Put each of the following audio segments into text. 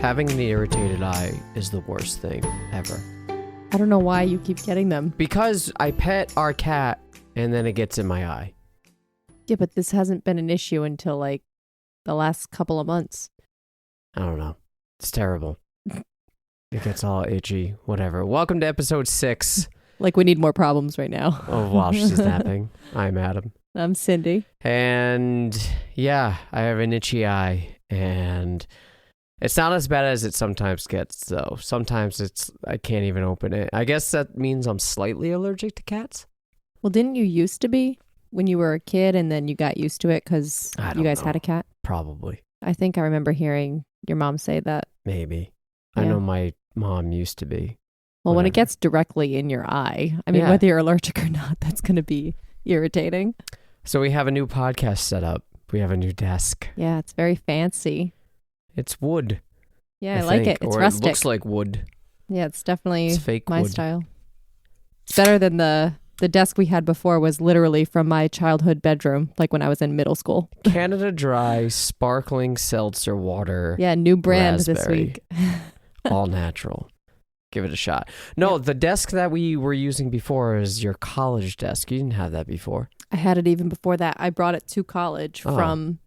Having an irritated eye is the worst thing ever. I don't know why you keep getting them. Because I pet our cat and then it gets in my eye. Yeah, but this hasn't been an issue until like the last couple of months. I don't know. It's terrible. It gets all itchy, whatever. Welcome to episode 6. Like we need more problems right now. Of While She's Napping. I'm Adam. I'm Cindy. And yeah, I have an itchy eye and it's not as bad as it sometimes gets though. Sometimes I can't even open it. I guess that means I'm slightly allergic to cats. Well, didn't you used to be when you were a kid and then you got used to it because you guys had a cat? Probably. I think I remember hearing your mom say that. Maybe. Yeah. I know my mom used to be. Well, when it Whatever. gets directly in your eye, I mean, Yeah. whether you're allergic or not, that's going to be irritating. So we have a new podcast set up. We have a new desk. Yeah, it's very fancy. It's wood. Yeah, I like think. it. It's or rustic. It looks like wood. Yeah, it's definitely It's fake my wood. style. It's better than the desk we had before was literally from my childhood bedroom, like when I was in middle school. Canada Dry sparkling seltzer water. Yeah, new brand this Raspberry. week. All natural. Give it a shot. No, the desk that we were using before is your college desk. You didn't have that before. I had it even before that. I brought it to college from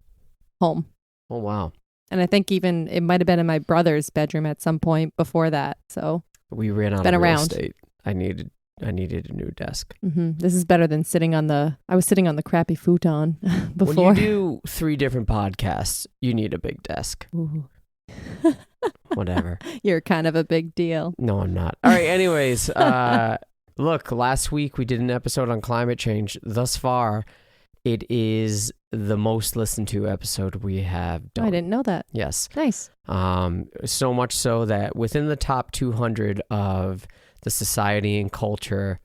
home. Oh, wow. And I think even it might have been in my brother's bedroom at some point before that. So We ran out been of real around. estate. I needed a new desk. this is better than sitting on I was sitting on the crappy futon before. When you do 3 different podcasts, you need a big desk. Ooh. Whatever. You're kind of a big deal. No, I'm not. All right. Anyways, look, last week we did an episode on climate change. Thus far, it is the most listened to episode we have Oh, done. I didn't know that. Yes. Nice. So much so that within the top 200 of the society and culture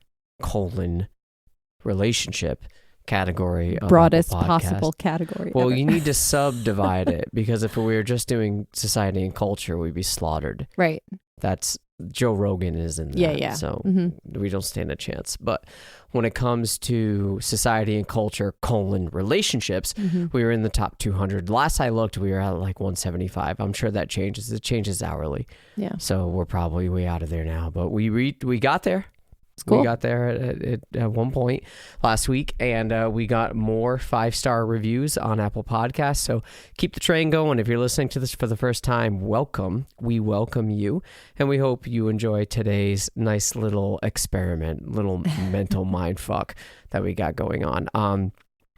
relationship category of Broadest Apple Podcast. possible category. Well, ever. you need to subdivide it because if we were just doing society and culture, we'd be slaughtered. Right. That's Joe Rogan is in that. Yeah. So Mhm. we don't stand a chance. But when it comes to society and culture relationships, Mhm. we were in the top 200. Last I looked, we were at like 175. I'm sure that changes. It changes hourly. Yeah. So we're probably way out of there now. But we got there. It's cool. We got there at one point last week, and we got more 5-star reviews on Apple Podcasts. So keep the train going. If you're listening to this for the first time, welcome. We welcome you, and we hope you enjoy today's nice little experiment, little mental mind fuck that we got going on.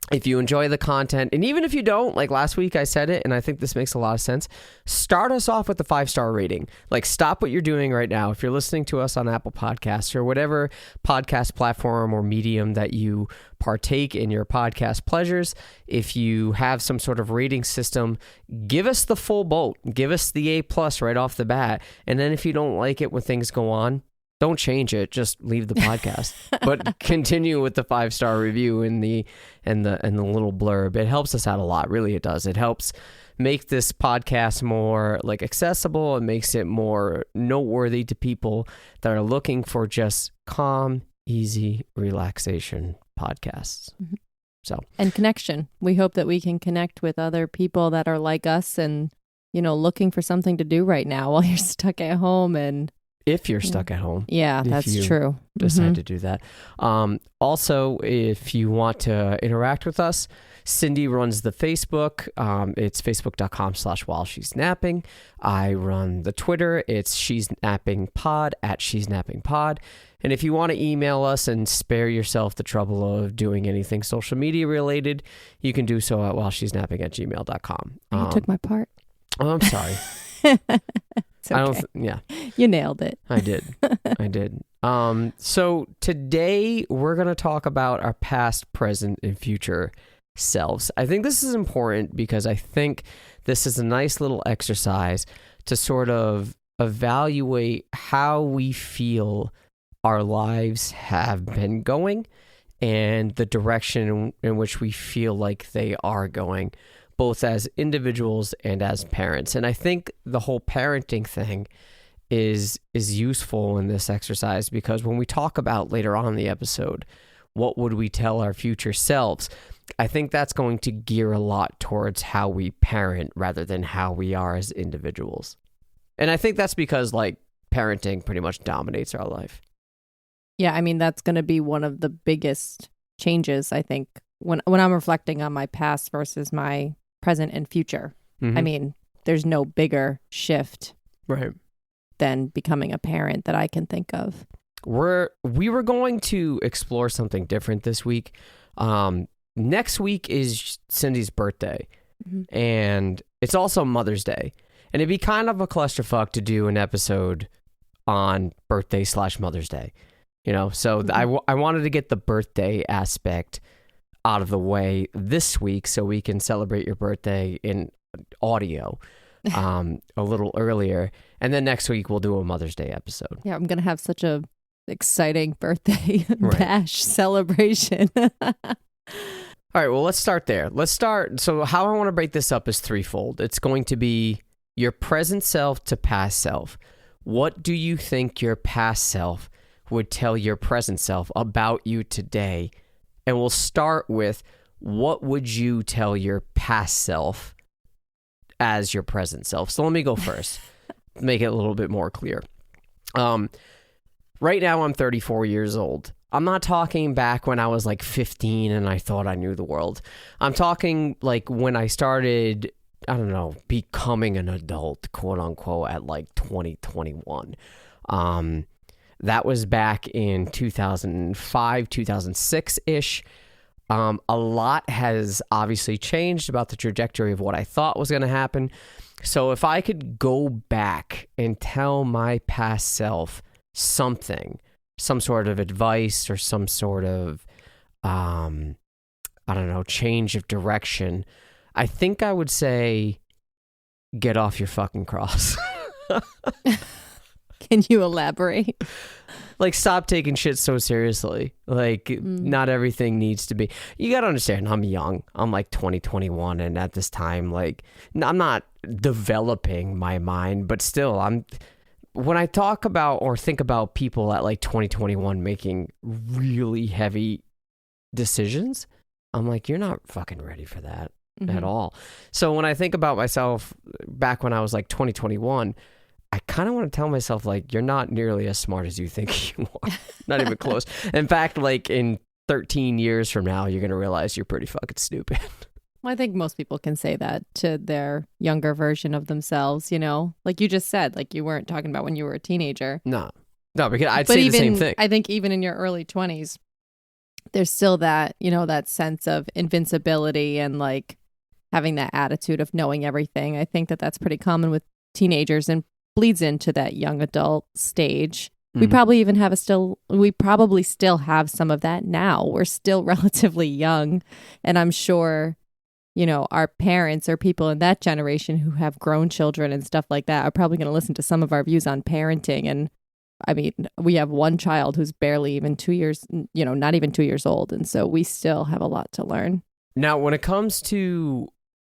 If you enjoy the content, and even if you don't, like last week I said it, and I think this makes a lot of sense, start us off with the 5-star rating. Like stop what you're doing right now. If you're listening to us on Apple Podcasts or whatever podcast platform or medium that you partake in your podcast pleasures, if you have some sort of rating system, give us the full boat. Give us the A+ right off the bat. And then if you don't like it when things go on, don't change it. Just leave the podcast, but continue with the 5-star review and the little blurb. It helps us out a lot. Really, it does. It helps make this podcast more like accessible. It makes it more noteworthy to people that are looking for just calm, easy relaxation podcasts. Mhm. So And connection. We hope that we can connect with other people that are like us and, looking for something to do right now while you're stuck at home. And if you're stuck at home, yeah, If that's you true. decide Mhm. to do that. Also, if you want to interact with us, Cindy runs the Facebook. It's facebook.com/while she's napping. I run the Twitter. It's she's napping pod at she's napping pod. And if you want to email us and spare yourself the trouble of doing anything social media related, you can do so at whileshe'snapping@gmail.com. You took my part. Oh, I'm sorry. It's okay. I don't. Yeah. You nailed it. I did. I did. So today we're going to talk about our past, present, and future selves. I think this is important because I think this is a nice little exercise to sort of evaluate how we feel our lives have been going and the direction in which we feel like they are going, both as individuals and as parents. And I think the whole parenting thing is useful in this exercise because when we talk about later on in the episode, what would we tell our future selves? I think that's going to gear a lot towards how we parent rather than how we are as individuals. And I think that's because like parenting pretty much dominates our life. Yeah, I mean, that's going to be one of the biggest changes, I think, when I'm reflecting on my past versus my present and future. Mm-hmm. I mean, there's no bigger shift Right. than becoming a parent that I can think of. We were going to explore something different this week. Next week is Cindy's birthday, and it's also Mother's Day. And it'd be kind of a clusterfuck to do an episode on birthday/Mother's Day, you know? So I wanted to get the birthday aspect out of the way this week so we can celebrate your birthday in audio a little earlier. And then next week we'll do a Mother's Day episode. Yeah, I'm going to have such a exciting birthday bash celebration. All right, well, let's start there. So how I want to break this up is threefold. It's going to be your present self to past self. What do you think your past self would tell your present self about you today? And we'll start with, what would you tell your past self as your present self? So let me go first, make it a little bit more clear. Right now I'm 34 years old. I'm not talking back when I was like 15 and I thought I knew the world. I'm talking like when I started, I don't know, becoming an adult, quote unquote, at like 2021. That was back in 2005, 2006-ish. A lot has obviously changed about the trajectory of what I thought was going to happen. So if I could go back and tell my past self something, some sort of advice or some sort of, I don't know, change of direction, I think I would say, get off your fucking cross. Can you elaborate? Like, stop taking shit so seriously. Like, not everything needs to be. You got to understand, I'm young. I'm like 2021, and at this time, like, I'm not developing my mind, but still, when I talk about or think about people at like 2021 making really heavy decisions, I'm like, you're not fucking ready for that at all. So when I think about myself back when I was like 2021, I kind of want to tell myself, like, you're not nearly as smart as you think you are. Not even close. In fact, like in 13 years from now, you're going to realize you're pretty fucking stupid. Well, I think most people can say that to their younger version of themselves, you know? Like you just said, like you weren't talking about when you were a teenager. No, because I'd say the same thing. I think even in your early 20s, there's still that, you know, that sense of invincibility and like having that attitude of knowing everything. I think that that's pretty common with teenagers and bleeds into that young adult stage. We probably still have some of that now. We're still relatively young, and I'm sure, you know, our parents or people in that generation who have grown children and stuff like that are probably going to listen to some of our views on parenting. And I mean, we have one child who's barely even 2 years, you know, not even 2 years old. And so we still have a lot to learn. Now, when it comes to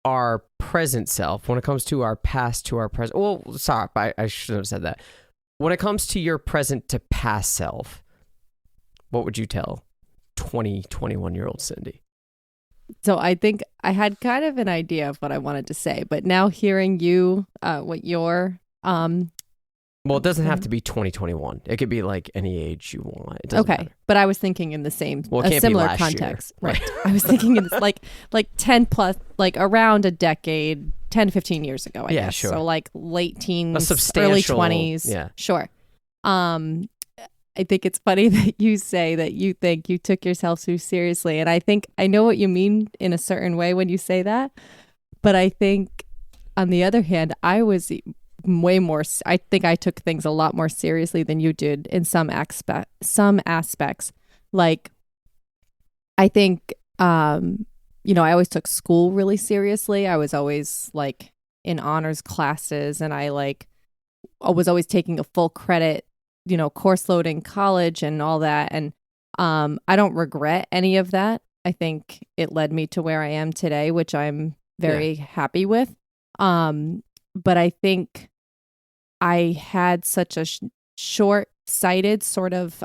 our present self, when it comes to our past to our present, well, sorry, I should have said that. When it comes to your present to past self, what would you tell 21-year-old Cindy? So I think I had kind of an idea of what I wanted to say, but now hearing you, what your well, it doesn't have to be 2021. It could be like any age you want. It doesn't matter. But I was thinking in the same, well, it a similar can't be last context. Year. Right. I was thinking in this, like 10 plus, like around a decade, 10 to 15 years ago, I guess. Sure. So like late teens, a substantial, early 20s. Yeah. Sure. I think it's funny that you say that you think you took yourself too seriously. And I think I know what you mean in a certain way when you say that. But I think on the other hand, I was way more, I think I took things a lot more seriously than you did in some aspects. Like, I think, you know, I always took school really seriously. I was always like in honors classes, and I was always taking a full credit, you know, course load in college and all that. And I don't regret any of that. I think it led me to where I am today, which I'm very happy with. But I think I had such a short-sighted sort of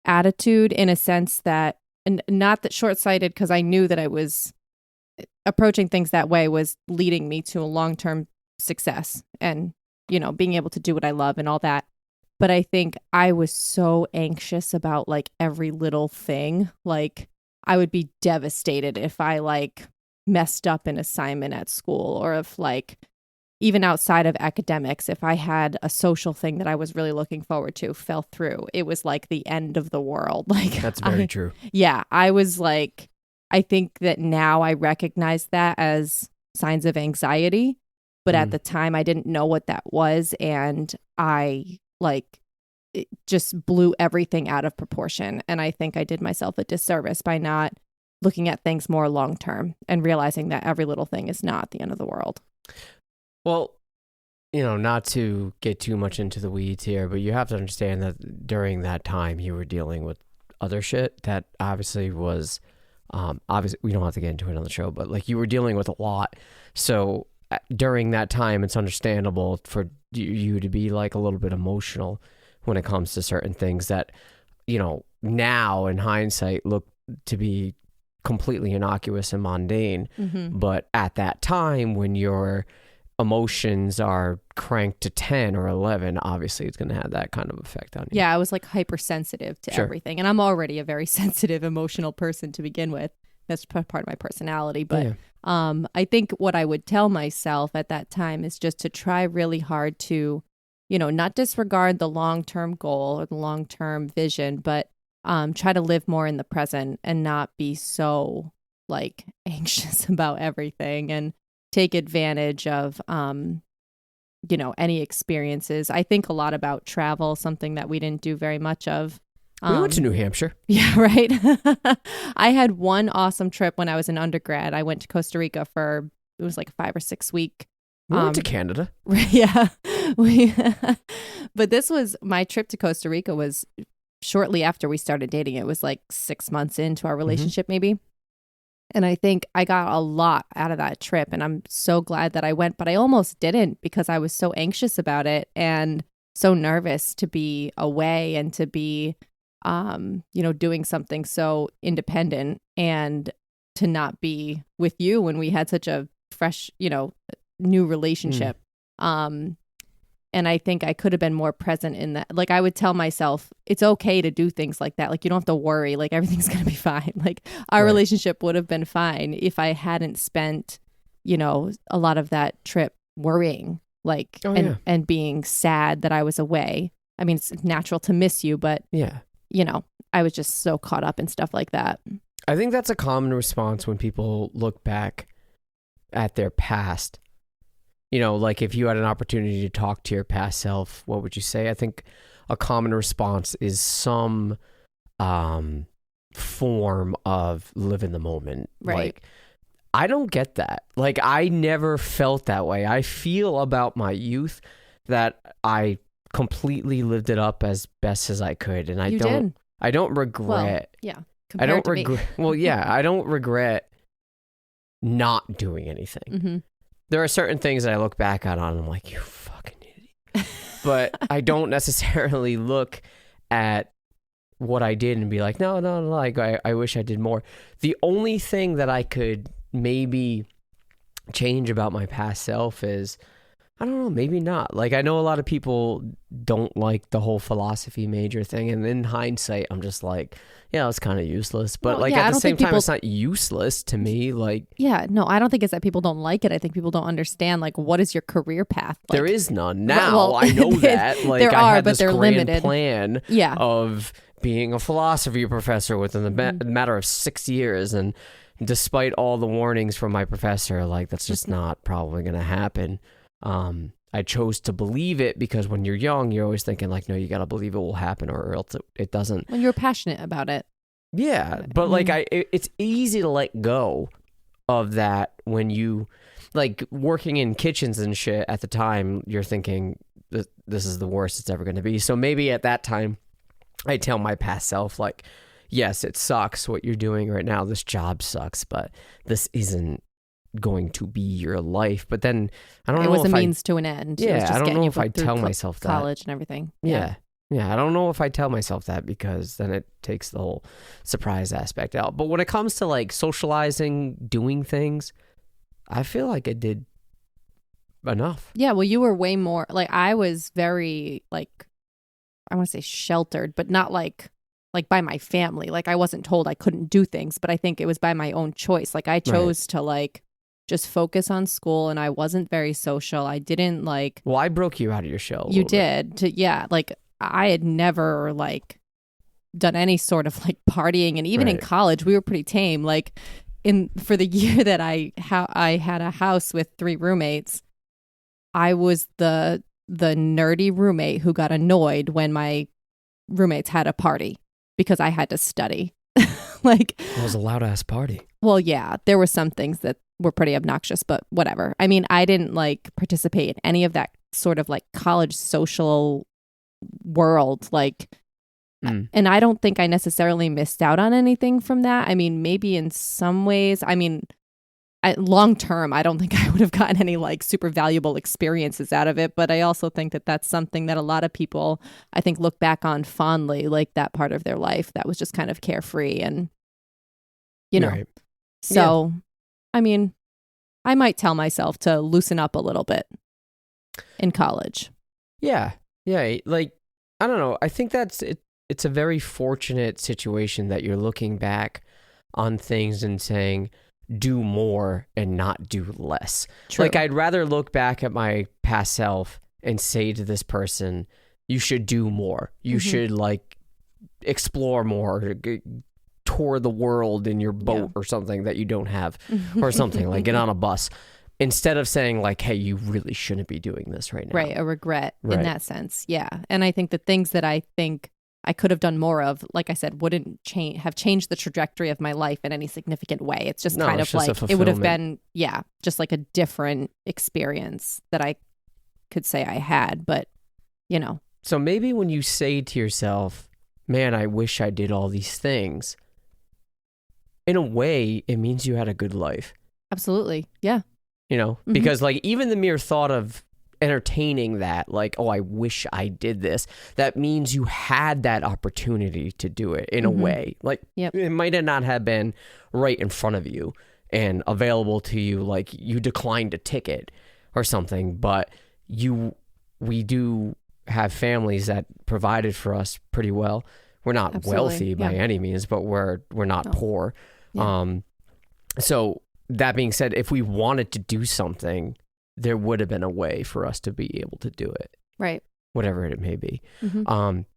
attitude, in a sense that, and not that short-sighted because I knew that I was approaching things that way was leading me to a long-term success and being able to do what I love and all that. But I think I was so anxious about like every little thing. Like I would be devastated if I like messed up an assignment at school, or if like even outside of academics, if I had a social thing that I was really looking forward to fell through, it was like the end of the world. Like That's very true. Yeah, I was like, I think that now I recognize that as signs of anxiety, but at the time I didn't know what that was, and I like it just blew everything out of proportion. And I think I did myself a disservice by not looking at things more long term and realizing that every little thing is not the end of the world. Well, not to get too much into the weeds here, but you have to understand that during that time you were dealing with other shit that obviously was, obviously we don't have to get into it on the show, but like you were dealing with a lot. So during that time, it's understandable for you to be like a little bit emotional when it comes to certain things that, now in hindsight look to be completely innocuous and mundane. But at that time when your emotions are cranked to 10 or 11, obviously it's going to have that kind of effect on you. Yeah, I was like hypersensitive to everything. And I'm already a very sensitive, emotional person to begin with. That's part of my personality. But I think what I would tell myself at that time is just to try really hard to, not disregard the long-term goal or the long-term vision, but try to live more in the present and not be so like anxious about everything, and take advantage of, any experiences. I think a lot about travel, something that we didn't do very much of. We went to New Hampshire. Yeah, right. I had one awesome trip when I was an undergrad. I went to Costa Rica for, it was like a 5 or 6 week. We went to Canada. Yeah. But this was, my trip to Costa Rica was shortly after we started dating. It was like 6 months into our relationship, maybe. And I think I got a lot out of that trip, and I'm so glad that I went, but I almost didn't because I was so anxious about it and so nervous to be away and to be, doing something so independent, and to not be with you when we had such a fresh, new relationship. And I think I could have been more present in that. Like I would tell myself, it's okay to do things like that. Like you don't have to worry, like everything's going to be fine. Like our relationship would have been fine if I hadn't spent, a lot of that trip worrying, like, and being sad that I was away. I mean, it's natural to miss you, but I was just so caught up in stuff like that. I think that's a common response when people look back at their past. Like if you had an opportunity to talk to your past self, what would you say? I think a common response is some form of live in the moment. Right. Like, I don't get that. Like, I never felt that way. I feel about my youth that I completely lived it up as best as I could. And I don't regret. Well, yeah. I don't regret. Well, yeah, I don't regret not doing anything. There are certain things that I look back on and I'm like, you fucking idiot. But I don't necessarily look at what I did and be like, no, like I wish I did more. The only thing that I could maybe change about my past self is, I don't know, maybe not. Like I know a lot of people don't like the whole philosophy major thing, and in hindsight I'm just like, yeah, it's kind of useless. But at the same time, it's not useless to me. Like, yeah, no, I don't think it's that people don't like it. I think people don't understand, like, what is your career path? Like, there is none now. I know that. Like, there I are, had but this they're grand limited. plan of being a philosophy professor within the matter of 6 years, and despite all the warnings from my professor, like that's just not probably going to happen. I chose to believe it because when you're young, you're always thinking like, no, you got to believe it will happen or else it doesn't. When you're passionate about it. Yeah. But like, it's easy to let go of that when you like working in kitchens and shit at the time, you're thinking this is the worst it's ever going to be. So maybe at that time I tell my past self like, yes, it sucks what you're doing right now. This job sucks, but this isn't going to be your life. But then I don't know. It was a means to an end. Yeah, I don't know if I tell myself that. College and everything. Yeah. I don't know if I tell myself that because then it takes the whole surprise aspect out. But when it comes to like socializing, doing things, I feel like I did enough. Yeah, well, you were way more like I was very like I want to say sheltered, but not like by my family. Like I wasn't told I couldn't do things, but I think it was by my own choice. Like I chose to like just focus on school, and I wasn't very social. I didn't like. Well, I broke you out of your shell. You did. Like I had never like done any sort of like partying, and even in college we were pretty tame. Like for the year that I had a house with 3 roommates, I was the nerdy roommate who got annoyed when my roommates had a party because I had to study. Like it was a loud ass party. Well, yeah, there were some things that were pretty obnoxious, but whatever. I mean, I didn't like participate in any of that sort of like college social world. Like, and I don't think I necessarily missed out on anything from that. I mean, maybe in some ways, I mean, long term, I don't think I would have gotten any like super valuable experiences out of it. But I also think that that's something that a lot of people, I think, look back on fondly, like that part of their life that was just kind of carefree and, you know. Right. So, yeah. I mean, I might tell myself to loosen up a little bit in college. Yeah. Yeah. Like, I don't know. I think that's it. It's a very fortunate situation that you're looking back on things and saying, do more and not do less. True. Like I'd rather look back at my past self and say to this person, you should do more. You should like explore more, tour the world in your boat or something that you don't have or something, like get on a bus, instead of saying like, hey, you really shouldn't be doing this right now. Right. A regret in that sense. Yeah. And I think the things that I think I could have done more of, like I said, wouldn't have changed the trajectory of my life in any significant way. It's just kind of like, it would have been, just like a different experience that I could say I had, but you know. So maybe when you say to yourself, man, I wish I did all these things, in a way, it means you had a good life. Absolutely. Yeah. You know, because like even the mere thought of entertaining that, like, oh, I wish I did this, that means you had that opportunity to do it in a way. Like it might have not have been right in front of you and available to you, like you declined a ticket or something, but we do have families that provided for us pretty well. We're not wealthy by any means, but we're not poor. Yeah. So that being said, if we wanted to do something, there would have been a way for us to be able to do it. Right. Whatever it may be.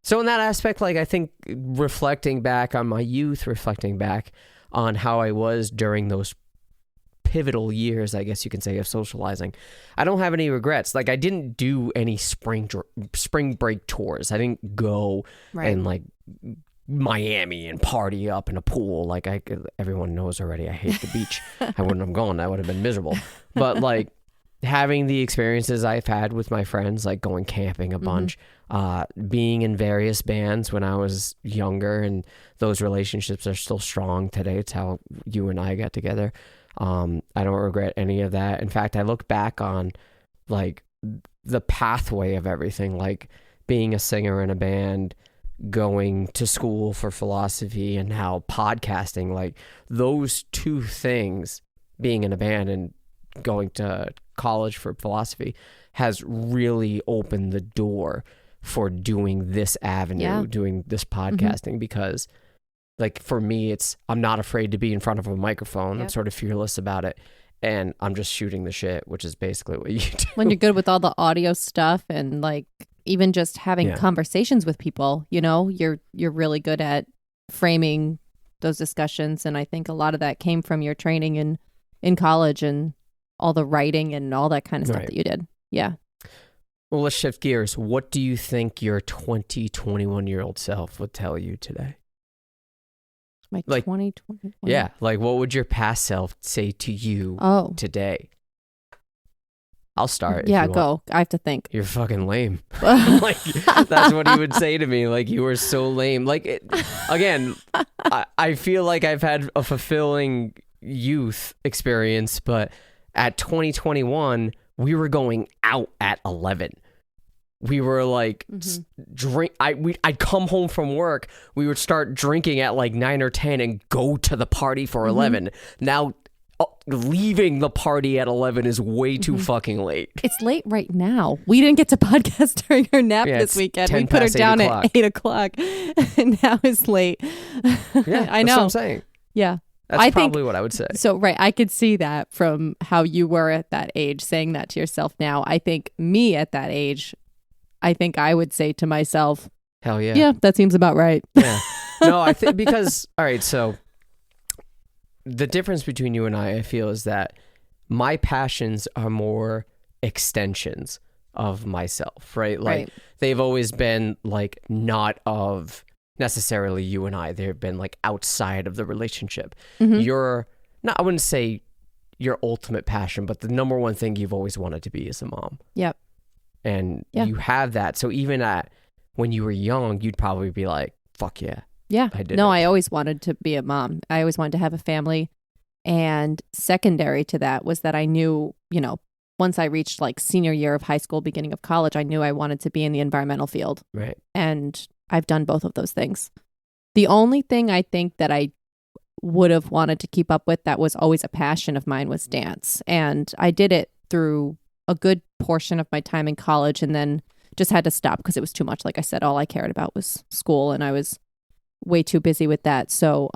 So in that aspect, like I think reflecting back on my youth, reflecting back on how I was during those pivotal years, I guess you can say, of socializing, I don't have any regrets. Like I didn't do any spring break tours. I didn't go and like Miami and party up in a pool. Like everyone knows already, I hate the beach. I wouldn't have gone. That would have been miserable. But like having the experiences I've had with my friends, like going camping a bunch, being in various bands when I was younger, and those relationships are still strong today. It's how you and I got together. I don't regret any of that. In fact, I look back on like the pathway of everything, like being a singer in a band, going to school for philosophy, and now podcasting, like those two things, being in a band and going to college for philosophy, has really opened the door for doing this avenue, doing this podcasting, because like for me, I'm not afraid to be in front of a microphone. I'm sort of fearless about it, and I'm just shooting the shit, which is basically what you do. When you're good with all the audio stuff and like even just having conversations with people, you know, you're really good at framing those discussions. And I think a lot of that came from your training in college and all the writing and all that kind of stuff that you did. Yeah. Well, let's shift gears. What do you think your 21-year-old self would tell you today? My 2021? Yeah. Like what would your past self say to you today? I'll start. Yeah, go. I have to think. You're fucking lame. Like that's what he would say to me. Like you were so lame. Like again, I feel like I've had a fulfilling youth experience, but at 2021, we were going out at 11. We were like I'd come home from work. We would start drinking at like 9 or 10 and go to the party for 11. Now leaving the party at 11 is way too fucking late. It's late right now. We didn't get to podcast during her nap this weekend. We put her down at 8 o'clock, and now it's late. Yeah, I know. That's what I'm saying. Yeah. That's probably what I would say. So, right. I could see that from how you were at that age, saying that to yourself now. I think me at that age, I think I would say to myself, hell yeah. Yeah, that seems about right. Yeah. No, I think because, all right, so the difference between you and I feel, is that my passions are more extensions of myself, right? Like they've always been like not of necessarily you and I. They've been like outside of the relationship. You're not, I wouldn't say your ultimate passion, but the number one thing you've always wanted to be is a mom. Yep. And you have that. So even when you were young, you'd probably be like, fuck yeah. Yeah. I did. No, I always wanted to be a mom. I always wanted to have a family. And secondary to that was that I knew, once I reached like senior year of high school, beginning of college, I knew I wanted to be in the environmental field. Right. And I've done both of those things. The only thing I think that I would have wanted to keep up with that was always a passion of mine was dance. And I did it through a good portion of my time in college and then just had to stop because it was too much. Like I said, all I cared about was school and I was way too busy with that. So,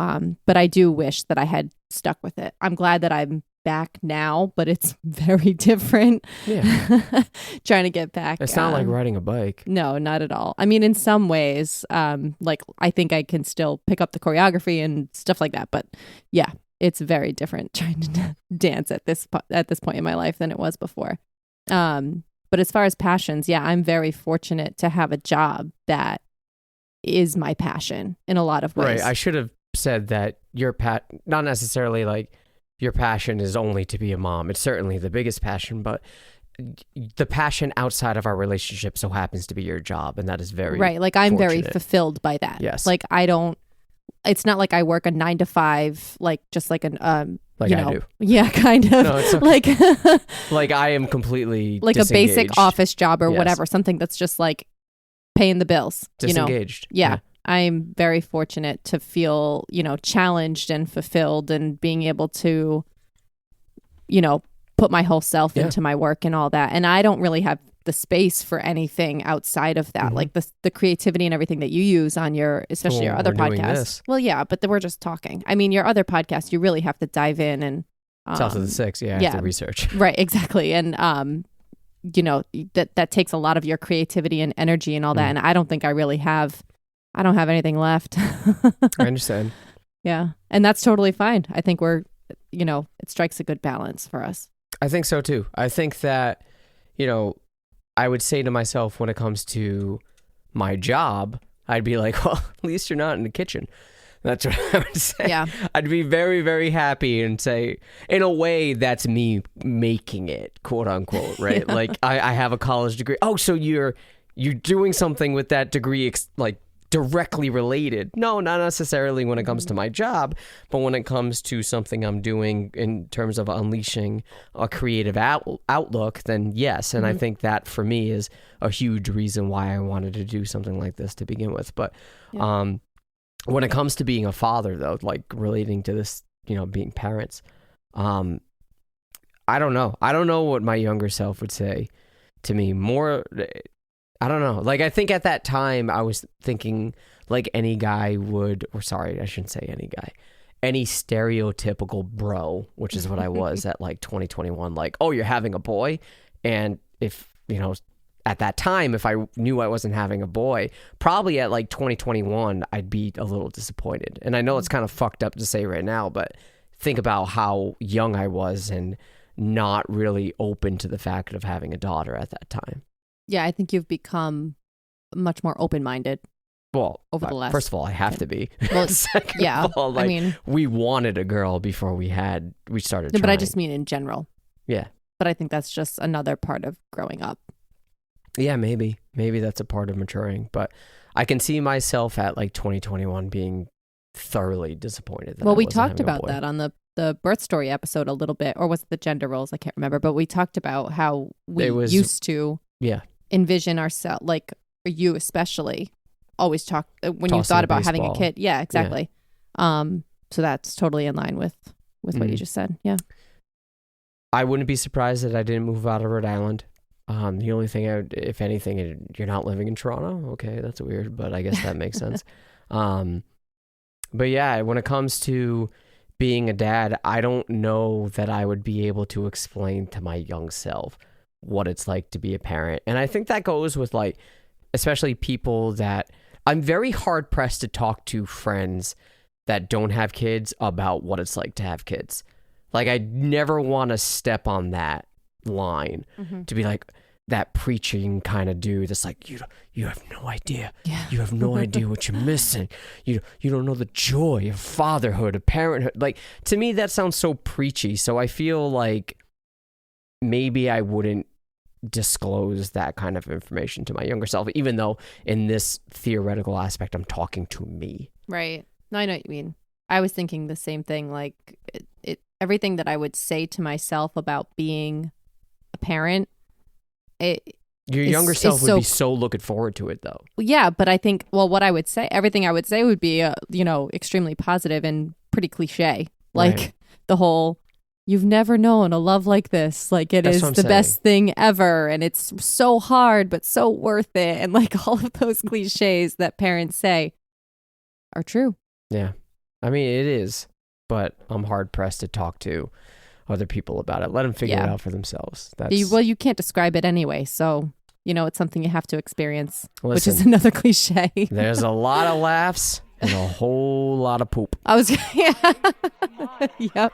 but I do wish that I had stuck with it. I'm glad that I'm back now, but it's very different. Yeah. Trying to get back. It's not like riding a bike. No, not at all. I mean, in some ways, like I think I can still pick up the choreography and stuff like that. But yeah, it's very different trying to dance at this point in my life than it was before. But as far as passions, yeah, I'm very fortunate to have a job that is my passion in a lot of ways. Right. I should have said that not necessarily like your passion is only to be a mom. It's certainly the biggest passion, but the passion outside of our relationship so happens to be your job, and that is very right. Like I'm fortunate. very fulfilled by that. Yes. Like it's not like I work a 9 to 5, like just like an like I do. Yeah, kind of. No, it's okay. like I am completely like disengaged. A basic office job or Yes. whatever, something that's just like paying the bills. Disengaged. Yeah. I'm very fortunate to feel, challenged and fulfilled and being able to, put my whole self into my work and all that. And I don't really have the space for anything outside of that, like the creativity and everything that you use on especially your other podcasts. Well, yeah, but we're just talking. I mean, your other podcast, you really have to dive in and South of the Six. Yeah, I have to research. Right, exactly. And that takes a lot of your creativity and energy and all that. And I don't think I don't have anything left. I understand. Yeah. And that's totally fine. I think it strikes a good balance for us. I think so too. I think that, I would say to myself when it comes to my job, I'd be like, well, at least you're not in the kitchen. That's what I would say. Yeah. I'd be very, very happy and say, in a way, that's me making it, quote unquote, right? Yeah. Like I have a college degree. Oh, so you're doing something with that degree, like directly related. No, not necessarily when it comes to my job, but when it comes to something I'm doing in terms of unleashing a creative outlook, then yes. And I think that for me is a huge reason why I wanted to do something like this to begin with. But when it comes to being a father, though, like relating to this, being parents, I don't know. I don't know what my younger self would say to me. More, I don't know. Like, I think at that time I was thinking like any guy would, or sorry, I shouldn't say any guy, any stereotypical bro, which is what I was at like 2021. Like, oh, you're having a boy. And if, at that time, if I knew I wasn't having a boy, probably at like 2021, I'd be a little disappointed. And I know it's kind of fucked up to say right now, but think about how young I was and not really open to the fact of having a daughter at that time. Yeah, I think you've become much more open-minded. Well, over the last. First of all, I have to be. Well, Second yeah, of all, like, we wanted a girl before we started. No, but I just mean in general. Yeah. But I think that's just another part of growing up. Yeah, maybe that's a part of maturing. But I can see myself at like 2021 being thoroughly disappointed. That We talked about that on the birth story episode a little bit, or was it the gender roles? I can't remember. But we talked about how we used to. Yeah. Envision ourselves, like you especially, always talk when you Tossing thought about baseball. having a kid. Yeah, exactly. So that's totally in line with with what you just said. Yeah. I wouldn't be surprised that I didn't move out of Rhode Island. The only thing, if anything, you're not living in Toronto. Okay, that's weird, but I guess that makes sense. But yeah, when it comes to being a dad, I don't know that I would be able to explain to my young self what it's like to be a parent. And I think that goes with like, especially people that I'm very hard pressed to talk to friends that don't have kids about what it's like to have kids. Like I never want to step on that line to be like that preaching kind of dude that's like, you have no idea. Yeah. You have no idea what you're missing. You don't know the joy of fatherhood, of parenthood. Like to me, that sounds so preachy. So I feel like maybe I wouldn't disclose that kind of information to my younger self, even though in this theoretical aspect, I'm talking to me. Right. No, I know what you mean. I was thinking the same thing. Like everything that I would say to myself about being a parent, your younger self would be so looking forward to it though. Yeah, but I think, what I would say, everything I would say would be, extremely positive and pretty cliche. Like the whole, you've never known a love like this. Like it is the best thing ever. And it's so hard, but so worth it. And like all of those cliches that parents say are true. Yeah. I mean, it is, but I'm hard pressed to talk to other people about it. Let them figure it out for themselves. You can't describe it anyway. So, it's something you have to experience, which is another cliche. There's a lot of laughs and a whole lot of poop. Yep.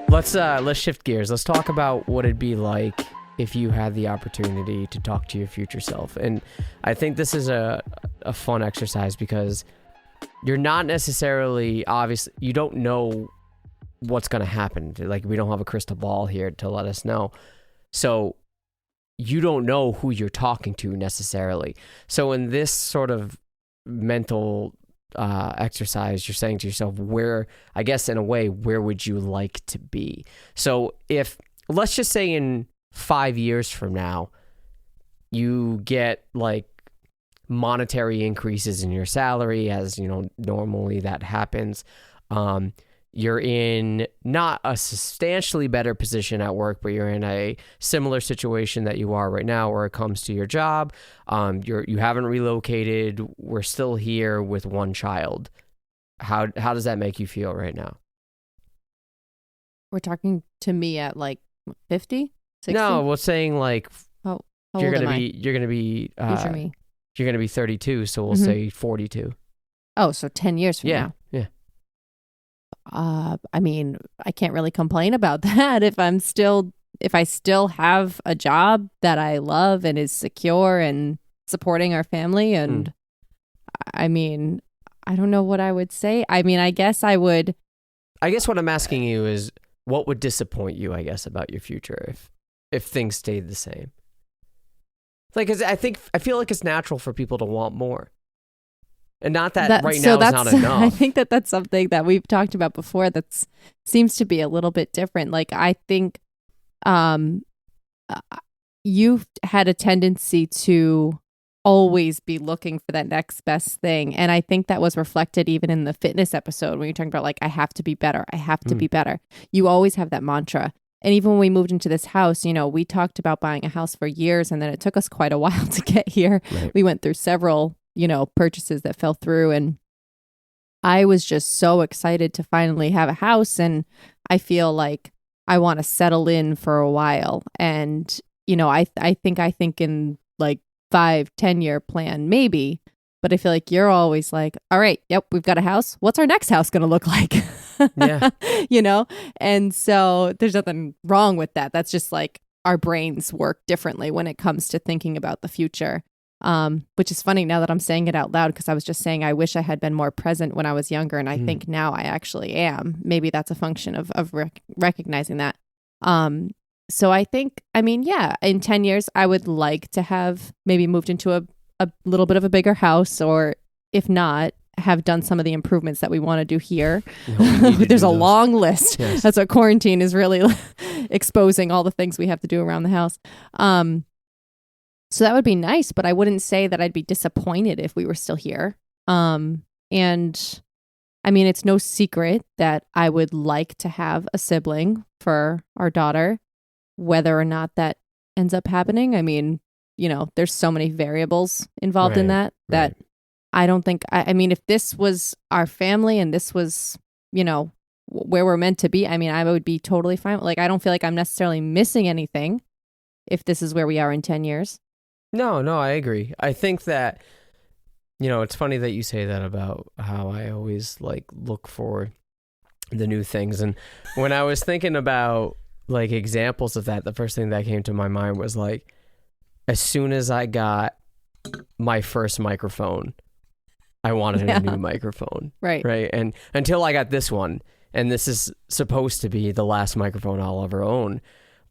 Let's shift gears. Let's talk about what it'd be like if you had the opportunity to talk to your future self. And I think this is a fun exercise because you're not necessarily, obviously, you don't know what's going to happen. Like we don't have a crystal ball here to let us know. So you don't know who you're talking to necessarily. So in this sort of mental exercise, you're saying to yourself, where, I guess in a way, where would you like to be? So if, let's just say in 5 years from now, you get like monetary increases in your salary, as normally that happens. You're in not a substantially better position at work, but you're in a similar situation that you are right now where it comes to your job. You haven't relocated. We're still here with one child. How does that make you feel right now? We're talking to me at like 50, 60? No, we're saying like you're gonna be future me. You're gonna be 32, so we'll say 42. Oh, so 10 years from now. Yeah. I mean, I can't really complain about that if I still have a job that I love and is secure and supporting our family. And I mean, I don't know what I would say. I mean, I guess what I'm asking you is what would disappoint you, I guess, about your future if things stayed the same? Like, 'cause I feel like it's natural for people to want more. And not that right now is not enough. I think that's something that we've talked about before that seems to be a little bit different. Like, I think you've had a tendency to always be looking for that next best thing. And I think that was reflected even in the fitness episode when you're talking about like, I have to be better. I have to be better. You always have that mantra. And even when we moved into this house, we talked about buying a house for years, and then it took us quite a while to get here. Right. We went through several purchases that fell through, and I was just so excited to finally have a house, and I feel like I want to settle in for a while. And I think in like 5-10 year plan maybe, but I feel like you're always like, all right, yep, we've got a house, what's our next house gonna look like? Yeah. And so there's nothing wrong with that. That's just like our brains work differently when it comes to thinking about the future. Which is funny now that I'm saying it out loud, because I was just saying I wish I had been more present when I was younger, and I think now I actually am. Maybe that's a function of recognizing that. So I think, in 10 years, I would like to have maybe moved into a little bit of a bigger house, or if not, have done some of the improvements that we want to do here. There's a long list. Yes. That's what quarantine is really exposing, all the things we have to do around the house. So that would be nice, but I wouldn't say that I'd be disappointed if we were still here. And I mean, it's no secret that I would like to have a sibling for our daughter, whether or not that ends up happening. I mean, there's so many variables involved in that I don't think, I mean, if this was our family and this was, where we're meant to be, I mean, I would be totally fine. Like, I don't feel like I'm necessarily missing anything if this is where we are in 10 years. No, I agree. I think that, it's funny that you say that about how I always look for the new things. And when I was thinking about examples of that, the first thing that came to my mind was as soon as I got my first microphone, I wanted a new microphone. Right. And until I got this one, and this is supposed to be the last microphone I'll ever own.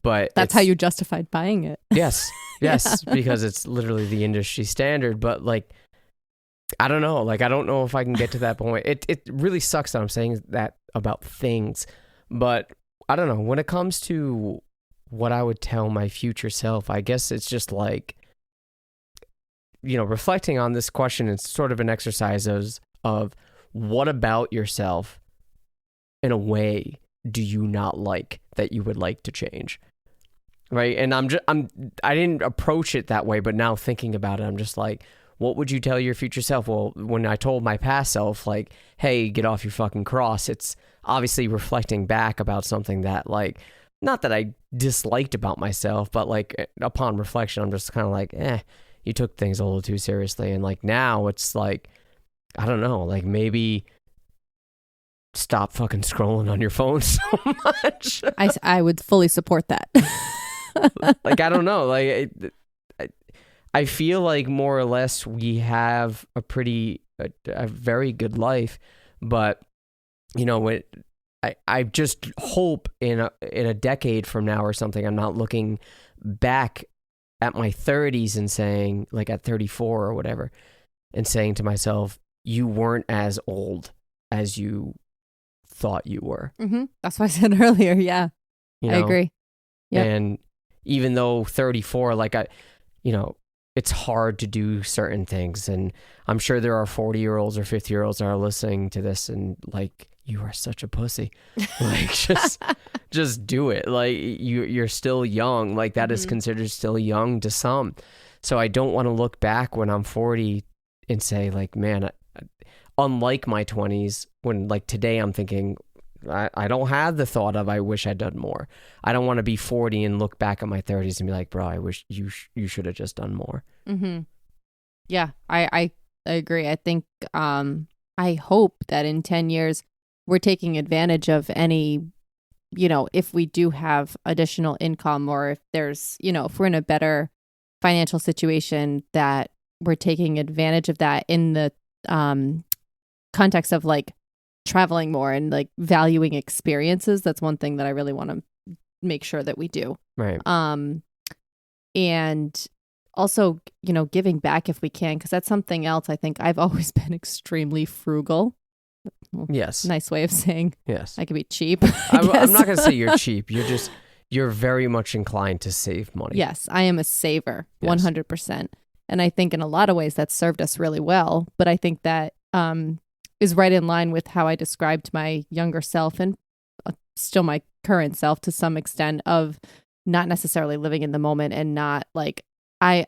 But that's how you justified buying it. Yes, because it's literally the industry standard. But I don't know. I don't know if I can get to that point. It really sucks that I'm saying that about things. But I don't know. When it comes to what I would tell my future self, I guess it's just reflecting on this question. It's sort of an exercise of what about yourself in a way do you not like that you would like to change? Right. And I didn't approach it that way, but now thinking about it, I'm just what would you tell your future self? Well, when I told my past self, hey, get off your fucking cross, it's obviously reflecting back about something that not that I disliked about myself, but upon reflection, I'm just kind of you took things a little too seriously. And now it's I don't know, maybe stop fucking scrolling on your phone so much. I would fully support that. I don't know. I feel more or less we have a very good life, but I just hope in a decade from now or something, I'm not looking back at my 30s and saying at 34 or whatever, and saying to myself, you weren't as old as you thought you were. Mm-hmm. That's what I said earlier. Yeah, I agree. Yep. And even though 34, it's hard to do certain things. And I'm sure there are 40-year-olds or 50-year-olds that are listening to this and you are such a pussy. Just do it. You're still young. That is considered still young to some. So I don't want to look back when I'm 40 and say man, unlike my 20s, when today I'm thinking, I don't have the thought of I wish I'd done more. I don't want to be 40 and look back at my 30s and be bro, I wish you should have just done more. Mm-hmm. Yeah, I agree. I think I hope that in 10 years we're taking advantage of any, if we do have additional income, or if there's, if we're in a better financial situation, that we're taking advantage of that in the context of traveling more and valuing experiences. That's one thing that I really want to make sure that we do. Right. And also, giving back if we can, because that's something else. I think I've always been extremely frugal. Yes. Nice way of saying yes. I could be cheap. I'm not going to say you're cheap. You're very much inclined to save money. Yes, I am a saver, yes. 100%. And I think in a lot of ways that's served us really well. But I think that is right in line with how I described my younger self and still my current self to some extent, of not necessarily living in the moment and not I'm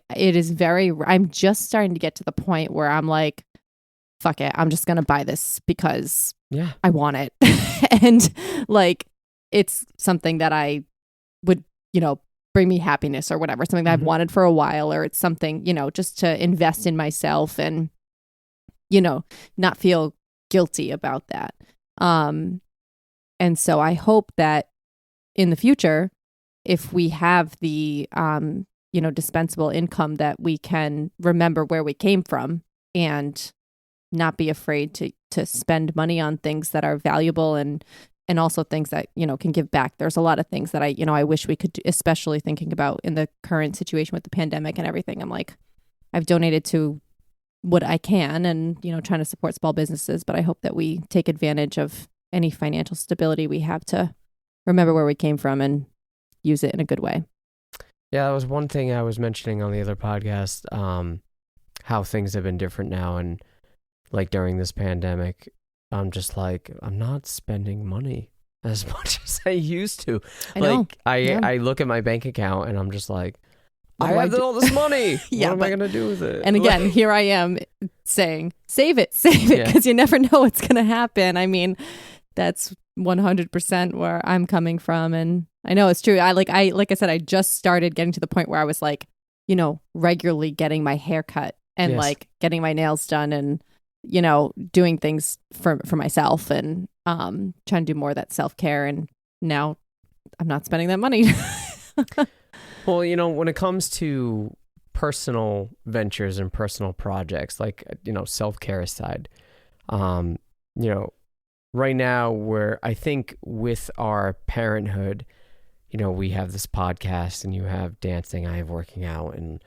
just starting to get to the point where I'm fuck it, I'm just going to buy this because I want it. And it's something that I would, bring me happiness or whatever, something that I've wanted for a while, or it's something, just to invest in myself and, not feel guilty about that. And so I hope that in the future, if we have the, dispensable income, that we can remember where we came from and not be afraid to spend money on things that are valuable and also things that, can give back. There's a lot of things that I wish we could do, especially thinking about in the current situation with the pandemic and everything. I'm I've donated to, what I can and, trying to support small businesses. But I hope that we take advantage of any financial stability we have to remember where we came from and use it in a good way. Yeah, that was one thing I was mentioning on the other podcast, how things have been different now. And like during this pandemic, I'm just like, I'm not spending money as much as I used to. I know. I look at my bank account and I'm just like, What I do I have do? all this money. Yeah, what am I going to do with it? And again, here I am saying, save it, because you never know what's going to happen. I mean, that's 100% where I'm coming from. And I know it's true. Like I said, I just started getting to the point where I was like, regularly getting my hair cut and Yes. like getting my nails done and, doing things for myself and trying to do more of that self-care. And now I'm not spending that money. Well, when it comes to personal ventures and personal projects, like, self-care aside, right now I think with our parenthood, we have this podcast and you have dancing, I have working out, and,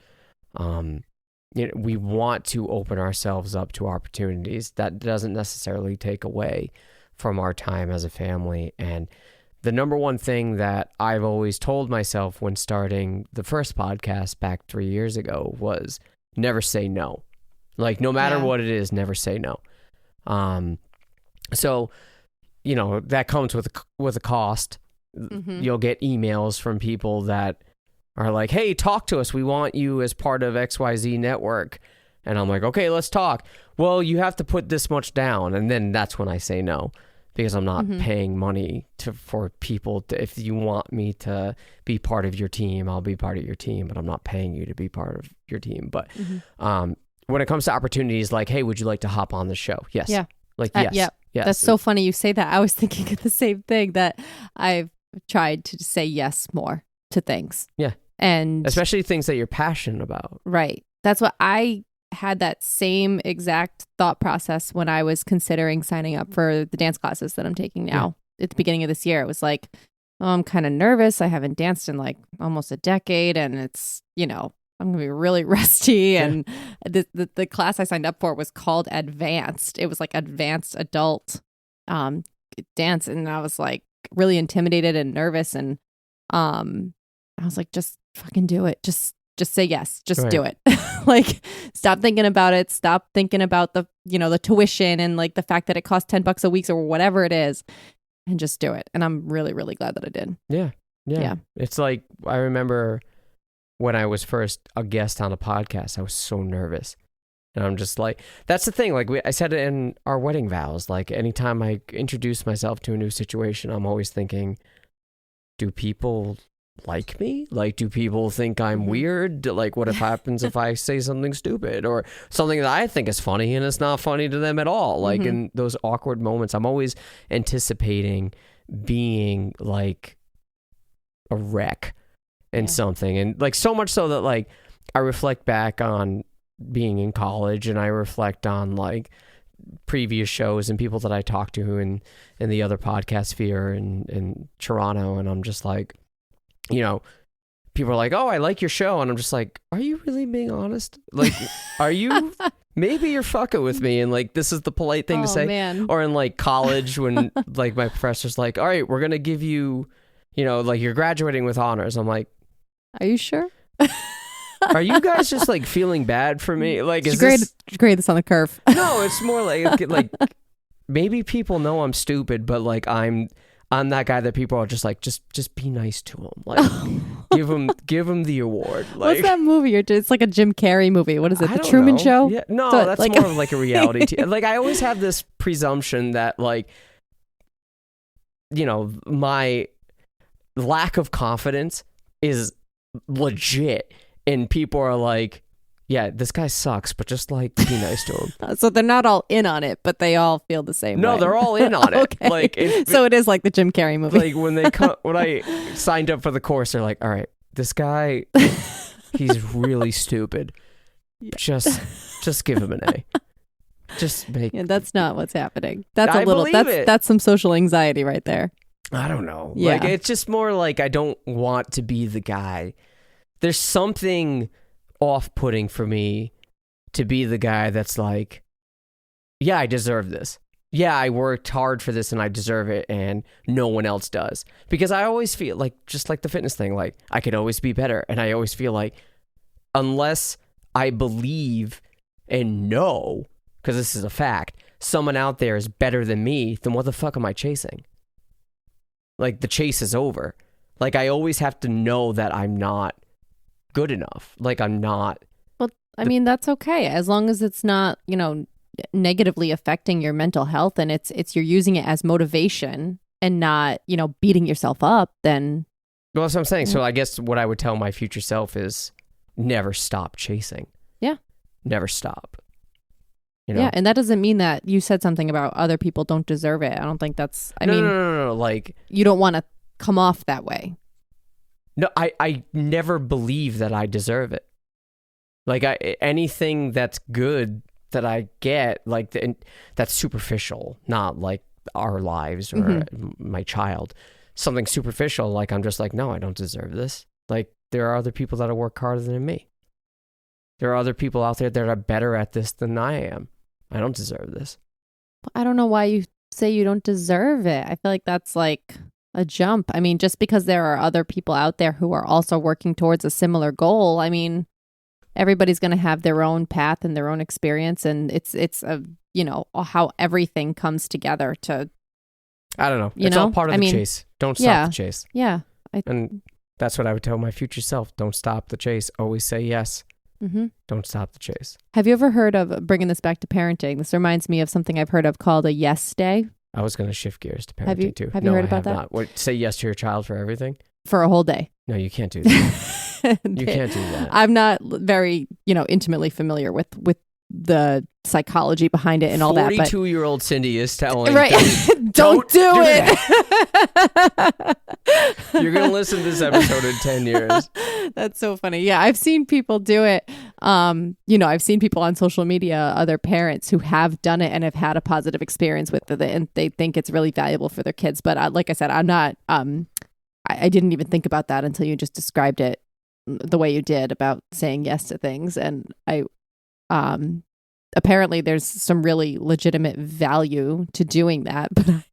we want to open ourselves up to opportunities. That doesn't necessarily take away from our time as a family. And the number one thing that I've always told myself when starting the first podcast back 3 years ago was never say no. Like, no matter what it is, never say no. So, that comes with a cost. Mm-hmm. You'll get emails from people that are like, hey, talk to us. We want you as part of XYZ network. And I'm like, okay, let's talk. Well, you have to put this much down. And then that's when I say no. Because I'm not paying money for people to, if you want me to be part of your team, I'll be part of your team, but I'm not paying you to be part of your team. But when it comes to opportunities like, hey, would you like to hop on the show? Yes. Yeah. Like, yes. Yeah. Yes. That's so funny you say that. I was thinking of the same thing, that I've tried to say yes more to things. Yeah. And especially things that you're passionate about. Right. That's what I had, that same exact thought process when I was considering signing up for the dance classes that I'm taking now. At the beginning of this year, it was like, oh, I'm kind of nervous. I haven't danced in like almost a decade, and it's, I'm going to be really rusty. And the class I signed up for was called Advanced. It was like advanced adult dance. And I was like really intimidated and nervous. And I was like, just fucking do it. Just say yes. Just do it. Like, stop thinking about it. Stop thinking about the, the tuition and like the fact that it costs $10 a week or whatever it is, and just do it. And I'm really, really glad that I did. Yeah. It's like, I remember when I was first a guest on a podcast, I was so nervous. And I'm just like, that's the thing. Like I said it in our wedding vows, like anytime I introduce myself to a new situation, I'm always thinking, do people like me? Like, do people think I'm weird? Like, what if happens if I say something stupid or something that I think is funny and it's not funny to them at all? Like, in those awkward moments, I'm always anticipating being like a wreck in something. And like, so much so that like I reflect back on being in college, and I reflect on like previous shows and people that I talked to in the other podcast sphere in Toronto, and I'm just like, people are like, oh, I like your show. And I'm just like, are you really being honest? Like, are you, maybe you're fucking with me. And like, this is the polite thing to say. Man. Or in like college when like my professor's like, all right, we're going to give you, like you're graduating with honors. I'm like, are you sure? Are you guys just like feeling bad for me? Like, is grade this on the curve. No, it's more like maybe people know I'm stupid, but like I'm that guy that people are just like, just be nice to him. Like, give him the award. Like, what's that movie? It's like a Jim Carrey movie. What is it? I The don't Truman know. Show? Yeah, no, So, that's like, more of like a reality. Like, I always have this presumption that like, my lack of confidence is legit, and people are like, yeah, this guy sucks, but just like be nice to him. So they're not all in on it, but they all feel the same way. No, they're all in on it. Okay. Like, so it is like the Jim Carrey movie. Like when I signed up for the course, they're like, all right, this guy, he's really stupid. Yeah. Just give him an A. Just make. Yeah, that's not what's happening. That's I a little. believe it. That's some social anxiety right there. I don't know. Yeah. Like, it's just more like I don't want to be the guy. There's something off-putting for me to be the guy that's like, yeah, I deserve this. Yeah, I worked hard for this and I deserve it and no one else does. Because I always feel like, just like the fitness thing, like I could always be better. And I always feel like unless I believe and know, because this is a fact, someone out there is better than me, then what the fuck am I chasing? Like the chase is over. Like I always have to know that I'm not good enough. Like I'm not. Well, I mean, that's okay. As long as it's not, negatively affecting your mental health and it's you're using it as motivation and not, beating yourself up, then. Well, that's what I'm saying. So I guess what I would tell my future self is never stop chasing. Yeah. Never stop. Yeah, and that doesn't mean that you said something about other people don't deserve it. I don't think that's, No. Like, you don't want to come off that way. No, I never believe that I deserve it. Like anything that's good that I get, like that's superficial, not like our lives or my child. Something superficial, like I'm just like, no, I don't deserve this. Like there are other people that work harder than me. There are other people out there that are better at this than I am. I don't deserve this. I don't know why you say you don't deserve it. I feel like that's like a jump. I mean, just because there are other people out there who are also working towards a similar goal, I mean, everybody's going to have their own path and their own experience, and it's a, how everything comes together to. I don't know. It's all part of the chase. Don't stop the chase. Yeah. And that's what I would tell my future self. Don't stop the chase. Always say yes. Mm-hmm. Don't stop the chase. Have you ever heard of, bringing this back to parenting, this reminds me of something I've heard of called a yes day. I was going to shift gears to parenting too. Have you heard about that? Not. What, say yes to your child for everything? For a whole day. No, you can't do that. You can't do that. I'm not very, intimately familiar with the psychology behind it and all that. 42-year-old Cindy is telling, right? Don't do it. You're going to listen to this episode in 10 years. That's so funny. Yeah, I've seen people do it. I've seen people on social media, other parents who have done it and have had a positive experience with it, and they think it's really valuable for their kids. But like I said, I'm not. I didn't even think about that until you just described it the way you did about saying yes to things, and apparently there's some really legitimate value to doing that, but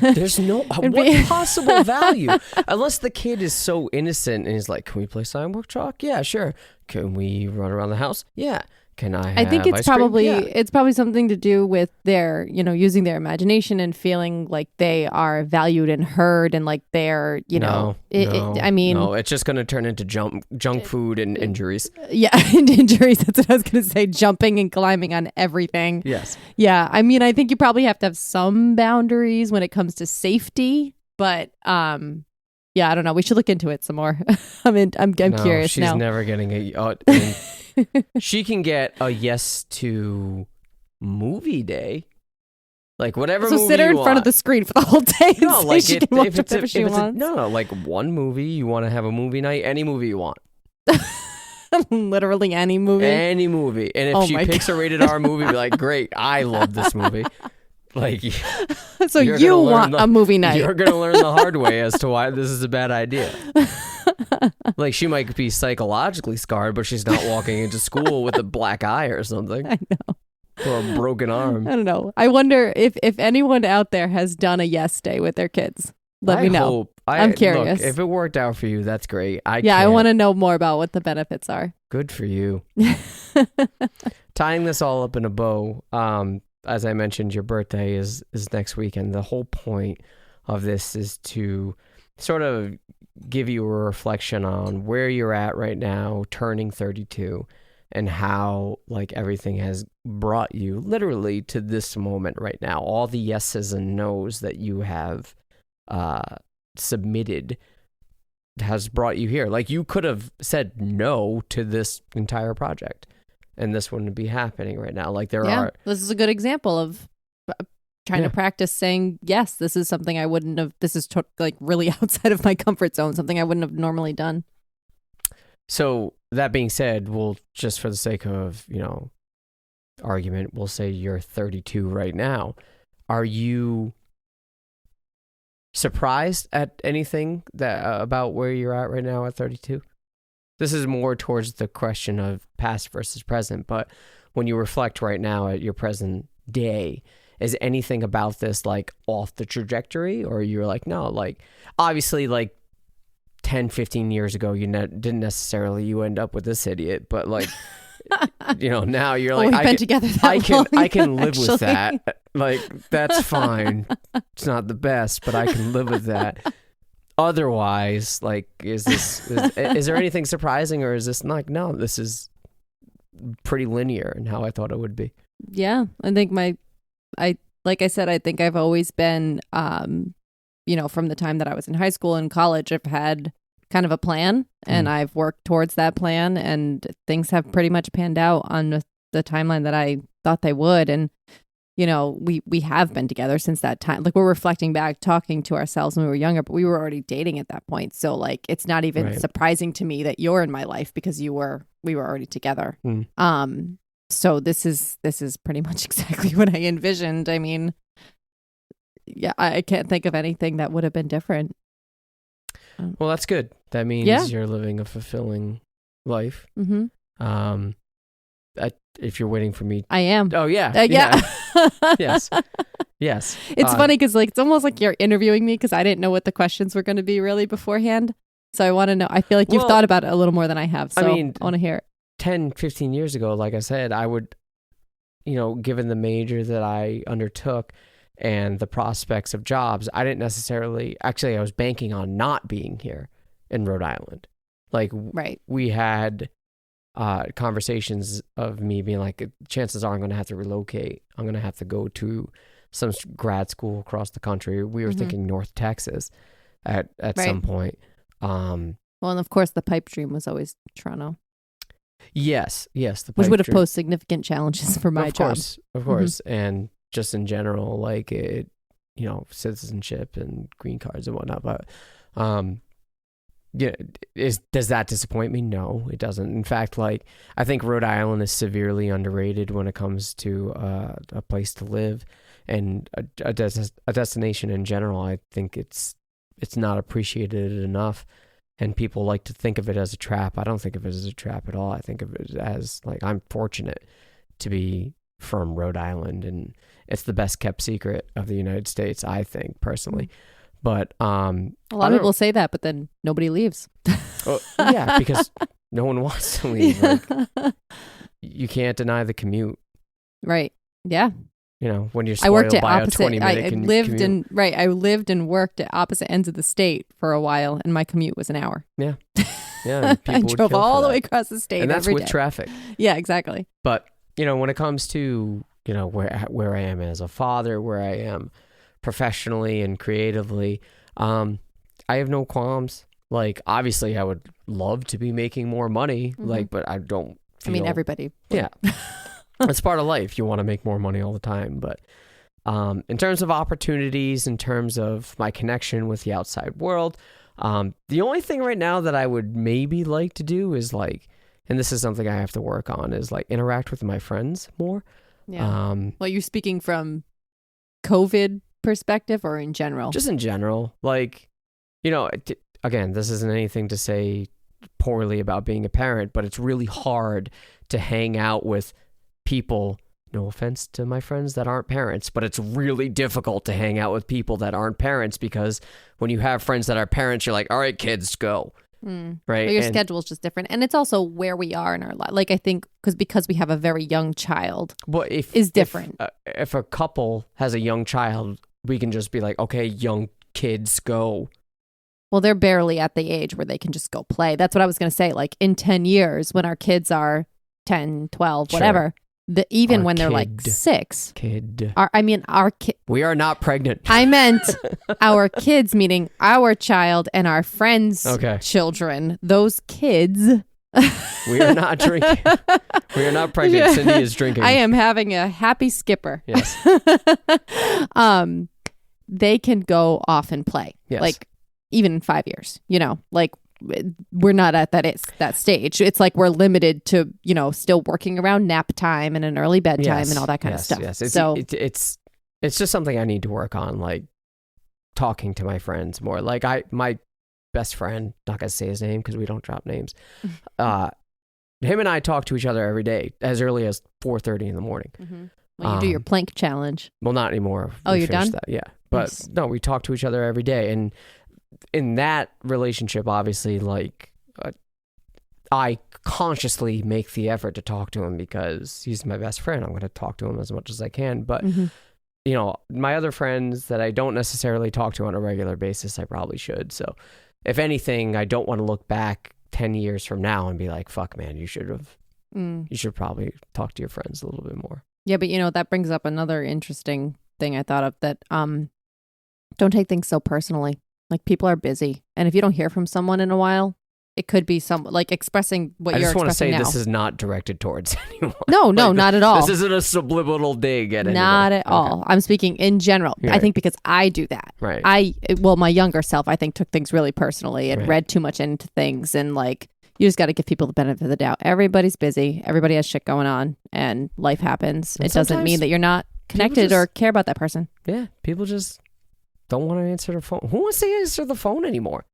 there's no what possible value unless the kid is so innocent and he's like, can we play sidewalk chalk? Yeah, sure. Can we run around the house? Yeah. Can I think it's probably something to do with their, using their imagination and feeling like they are valued and heard, and like they're, No, it's just going to turn into junk food and injuries. Yeah, and injuries. That's what I was going to say. Jumping and climbing on everything. Yes. Yeah, I mean, I think you probably have to have some boundaries when it comes to safety, but yeah, I don't know. We should look into it some more. I'm curious. She's never getting she can get a yes to movie day, like whatever. So movie sit her in you front want. of the screen for the whole day. And No, like she can watch whatever she wants. No, like one movie. You want to have a movie night? Any movie you want. Literally any movie. Any movie, and if she picks a rated R movie, be like, great, I love this movie. Like, so you want a movie night. You're going to learn the hard way as to why this is a bad idea. Like, she might be psychologically scarred, but she's not walking into school with a black eye or something. I know. Or a broken arm. I don't know. I wonder if anyone out there has done a yes day with their kids. Let me know. I'm curious. Look, if it worked out for you, that's great. I want to know more about what the benefits are. Good for you. Tying this all up in a bow, as I mentioned, your birthday is next week, and the whole point of this is to sort of give you a reflection on where you're at right now, turning 32, and how like everything has brought you literally to this moment right now. All the yeses and nos that you have submitted has brought you here. Like, you could have said no to this entire project, and this wouldn't be happening right now. Like, this is a good example of trying to practice saying, yes, this is something I wouldn't have, this is like really outside of my comfort zone, something I wouldn't have normally done. So that being said, we'll just for the sake of, argument, we'll say you're 32 right now. Are you surprised at anything that about where you're at right now at 32? this is more towards the question of past versus present, but when you reflect right now at your present day, is anything about this like off the trajectory, or you're like, no, like obviously like 10, 15 years ago, you didn't necessarily you end up with this idiot, but like, now you're like, we've been together that long, I can live with actually. that. Like, that's fine. It's not the best, but I can live with that. Otherwise, like, is there anything surprising, or is this like, no, this is pretty linear in how I thought it would be? Yeah, I think like I said, I think I've always been, from the time that I was in high school and college, I've had kind of a plan, and I've worked towards that plan, and things have pretty much panned out on the timeline that I thought they would. And we have been together since that time. Like, we're reflecting back, talking to ourselves when we were younger, but we were already dating at that point. So like, it's not even surprising to me that you're in my life, because we were already together. So this is pretty much exactly what I envisioned. I mean, yeah, I can't think of anything that would have been different. Well, that's good. That means you're living a fulfilling life. Mm-hmm. If you're waiting for me, I am. Oh yeah, yeah. Yes. It's funny because like it's almost like you're interviewing me, because I didn't know what the questions were going to be really beforehand. So I want to know. I feel like you've thought about it a little more than I have. So I want to hear it. 10, 15 years ago, like I said, I would, given the major that I undertook and the prospects of jobs, I didn't necessarily, actually, I was banking on not being here in Rhode Island. Like, we had conversations of me being like, chances are I'm going to have to relocate. I'm going to have to go to some grad school across the country. We were thinking North Texas at some point. Well, and of course, the pipe dream was always Toronto. Yes, which would have posed significant challenges for my job. Of course, and just in general, like it, citizenship and green cards and whatnot. But, does that disappoint me? No, it doesn't. In fact, like I think Rhode Island is severely underrated when it comes to a place to live and a destination in general. I think it's not appreciated enough. And people like to think of it as a trap. I don't think of it as a trap at all. I think of it as like, I'm fortunate to be from Rhode Island, and it's the best kept secret of the United States, I think, personally. But a lot of people say that, but then nobody leaves. Well, yeah, because no one wants to leave. Like, you can't deny the commute. Right. Yeah. When you're spoiled by a 20-minute commute. I lived and worked at opposite ends of the state for a while, and my commute was an hour. Yeah. I drove all the way across the state, and that's every with day. traffic. Yeah, exactly. But when it comes to where I am as a father, where I am professionally and creatively, I have no qualms. Like, obviously, I would love to be making more money, but I don't feel. I mean, everybody. Yeah. It's part of life. You want to make more money all the time. But in terms of opportunities, in terms of my connection with the outside world, the only thing right now that I would maybe like to do is like, and this is something I have to work on, is like interact with my friends more. Yeah. Well, you're speaking from COVID perspective or in general? Just in general. Like, again, this isn't anything to say poorly about being a parent, but it's really hard to hang out with people, no offense to my friends that aren't parents, but it's really difficult to hang out with people that aren't parents, because when you have friends that are parents, you're like, all right, kids, go. Right. But your schedule is just different. And it's also where we are in our life. Like, I think because we have a very young child is different. If a couple has a young child, we can just be like, okay, young kids, go. Well, they're barely at the age where they can just go play. That's what I was going to say. Like, in 10 years, when our kids are 10, 12, whatever, even when they're like 6. Our kid. We are not pregnant. I meant our kids, meaning our child and our friends' children. Those kids. We are not drinking. We are not pregnant. Cindy is drinking. I am having a happy skipper. Yes. They can go off and play. Yes. Like, even in 5 years, like, we're not at that stage. It's like we're limited to, still working around nap time and an early bedtime and all that kind of stuff. Yes. It's just something I need to work on, like talking to my friends more. Like, my best friend, not gonna say his name because we don't drop names. Him and I talk to each other every day as early as 4:30 in the morning. When you do your plank challenge. Well, not anymore. Oh, We you're finished done? That. Yeah, but no, we talk to each other every day, and in that relationship, obviously, like I consciously make the effort to talk to him because he's my best friend. I'm going to talk to him as much as I can, but. You know, my other friends that I don't necessarily talk to on a regular basis, I probably should. So if anything, I don't want to look back 10 years from now and be like, fuck, man, you should probably talk to your friends a little bit more. Yeah, but that brings up another interesting thing I thought of, that don't take things so personally. Like, people are busy. And if you don't hear from someone in a while, it could be like expressing what you're expressing now. I just want to say this is not directed towards anyone. No, not at all. This isn't a subliminal dig at anyone. Not at all. I'm speaking in general. Right. I think because I do that. Right. My younger self, I think, took things really personally and read too much into things. And like, you just got to give people the benefit of the doubt. Everybody's busy. Everybody has shit going on, and life happens. And it doesn't mean that you're not connected or care about that person. Yeah. People just don't want to answer their phone. Who wants to answer the phone anymore?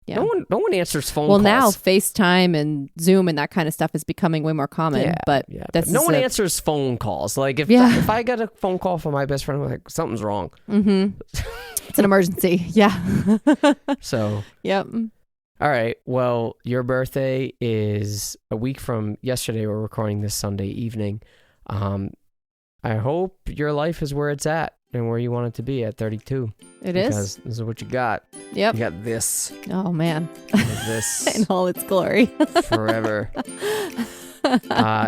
Yeah. No one answers phone calls. Well, now FaceTime and Zoom and that kind of stuff is becoming way more common. But no one answers phone calls. Like if I get a phone call from my best friend, I'm like, something's wrong. It's an emergency. Yeah. So. Yep. All right. Well, your birthday is a week from yesterday. We're recording this Sunday evening. I hope your life is where it's at and where you want it to be at 32. It is. Because this is what you got. Yep. You got this. Oh, man. This. In all its glory. Forever.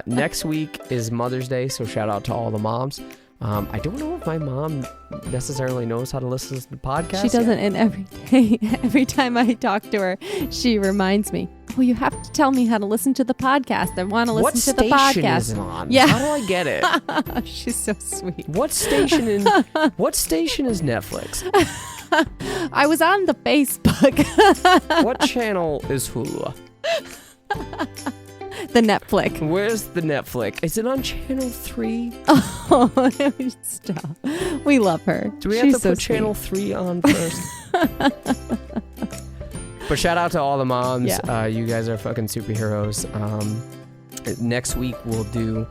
Next week is Mother's Day, so shout out to all the moms. I don't know if my mom necessarily knows how to listen to the podcast. She doesn't, and every time I talk to her, she reminds me, "Oh, you have to tell me how to listen to the podcast. I want to listen to the podcast." What station is it on? Yeah. How do I get it? She's so sweet. What station is Netflix? I was on the Facebook. What channel is Hulu? The Netflix. Where's the Netflix? Is it on channel 3? Oh, stop. We love her. Do we have to put channel 3 on first? But shout out to all the moms. Yeah. You guys are fucking superheroes. Next week we'll do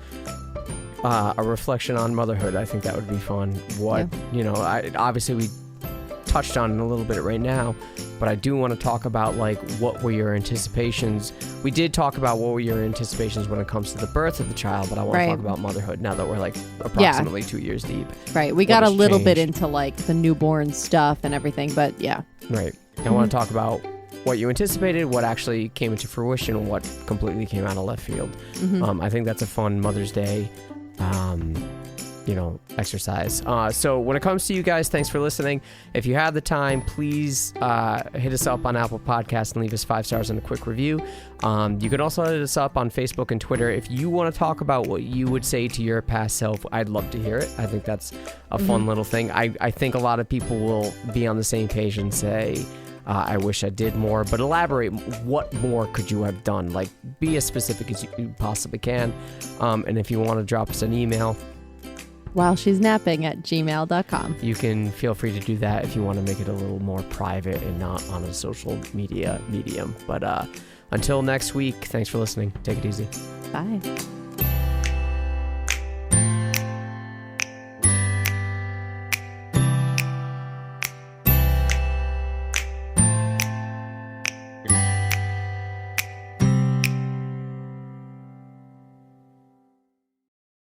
a reflection on motherhood. I think that would be fun. Obviously we touched on it a little bit right now, but I do want to talk about like what were your anticipations. We did talk about what were your anticipations when it comes to the birth of the child, but I want to talk about motherhood now that we're like approximately 2 years deep. Right. We got a little bit into like the newborn stuff and everything, but yeah. Right. I want to talk about what you anticipated, what actually came into fruition, and what completely came out of left field. I think that's a fun Mother's Day exercise. So when it comes to you guys, thanks for listening. If you have the time, please hit us up on Apple Podcasts and leave us 5 stars and a quick review. You can also hit us up on Facebook and Twitter. If you want to talk about what you would say to your past self, I'd love to hear it. I think that's a fun little thing. I think a lot of people will be on the same page and say, I wish I did more, but elaborate. What more could you have done? Like, be as specific as you possibly can. And if you want to drop us an email, whileshe'snapping@gmail.com. You can feel free to do that if you want to make it a little more private and not on a social media medium. But until next week, thanks for listening. Take it easy. Bye.